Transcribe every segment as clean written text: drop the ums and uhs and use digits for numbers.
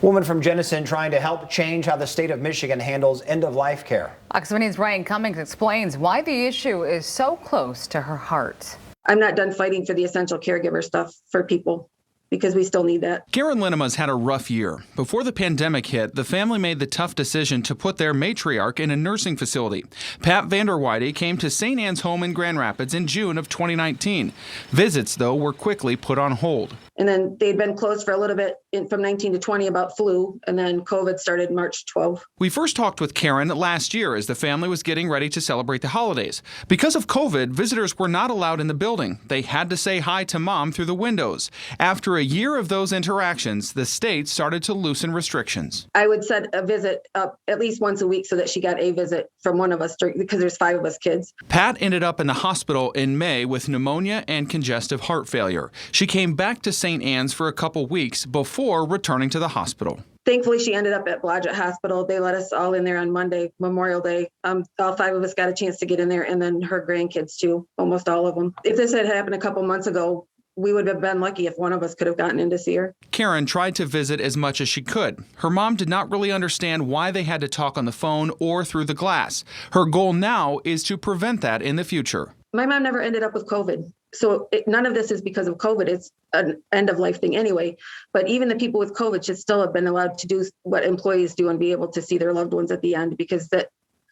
Woman from Jenison trying to help change how the state of Michigan handles end-of-life care. Fox 15's Ryan Cummings explains why the issue is so close to her heart. I'm not done fighting for the essential caregiver stuff for people, because we still need that. Karen Linnema's had a rough year. Before the pandemic hit, the family made the tough decision to put their matriarch in a nursing facility. Pat Vanderweide came to St. Anne's home in Grand Rapids in June of 2019. Visits, though, were quickly put on hold. And then they'd been closed for a little bit from 19 to 20 about flu, and then COVID started March 12. We first talked with Karen last year as the family was getting ready to celebrate the holidays. Because of COVID, visitors were not allowed in the building. They had to say hi to Mom through the windows. After a year of those interactions, the state started to loosen restrictions. I would set a visit up at least once a week so that she got a visit from one of us, because there's 5 of us kids. Pat ended up in the hospital in May with pneumonia and congestive heart failure. She came back to St. Anne's for a couple weeks before returning to the hospital. Thankfully, she ended up at Blodgett Hospital. They let us all in there on Monday, Memorial Day. All 5 of us got a chance to get in there, and then her grandkids too, almost all of them. If this had happened a couple months ago, we would have been lucky if one of us could have gotten in to see her. Karen tried to visit as much as she could. Her mom did not really understand why they had to talk on the phone or through the glass. Her goal now is to prevent that in the future. My mom never ended up with COVID. So none of this is because of COVID. It's an end-of-life thing anyway. But even the people with COVID should still have been allowed to do what employees do and be able to see their loved ones at the end, because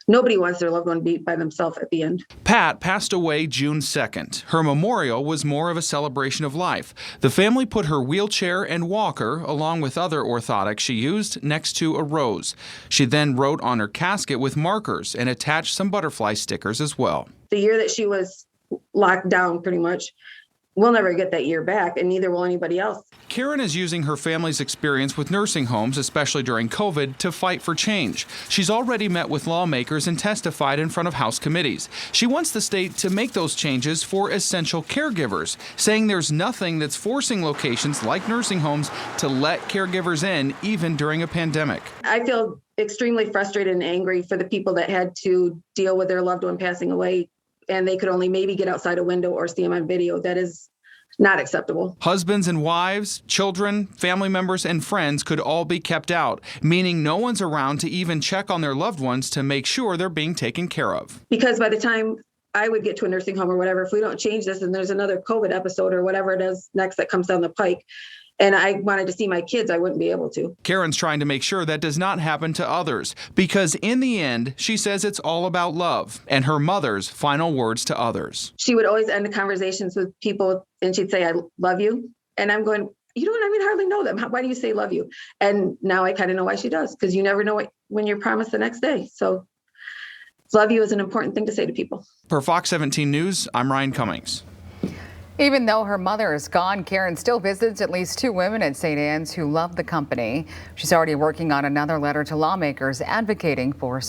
nobody wants their loved one to be by themselves at the end. Pat passed away June 2nd. Her memorial was more of a celebration of life. The family put her wheelchair and walker, along with other orthotics she used, next to a rose. She then wrote on her casket with markers and attached some butterfly stickers as well. The year that she was locked down, pretty much, we'll never get that year back, and neither will anybody else. Karen is using her family's experience with nursing homes, especially during COVID, to fight for change. She's already met with lawmakers and testified in front of House committees. She wants the state to make those changes for essential caregivers, saying there's nothing that's forcing locations like nursing homes to let caregivers in, even during a pandemic. I feel extremely frustrated and angry for the people that had to deal with their loved one passing away, and they could only maybe get outside a window or see them on video. That is not acceptable. Husbands and wives, children, family members, and friends could all be kept out, meaning no one's around to even check on their loved ones to make sure they're being taken care of. Because by the time I would get to a nursing home or whatever, if we don't change this and there's another COVID episode or whatever it is next that comes down the pike, and I wanted to see my kids, I wouldn't be able to. Karen's trying to make sure that does not happen to others, because in the end, she says it's all about love and her mother's final words to others. She would always end the conversations with people and she'd say, "I love you." And I'm going, you don't even hardly know them. Why do you say love you? And now I kind of know why she does, because you never know when you're promised the next day. So love you is an important thing to say to people. For Fox 17 News, I'm Ryan Cummings. Even though her mother is gone, Karen still visits at least 2 women at St. Anne's who love the company. She's already working on another letter to lawmakers advocating for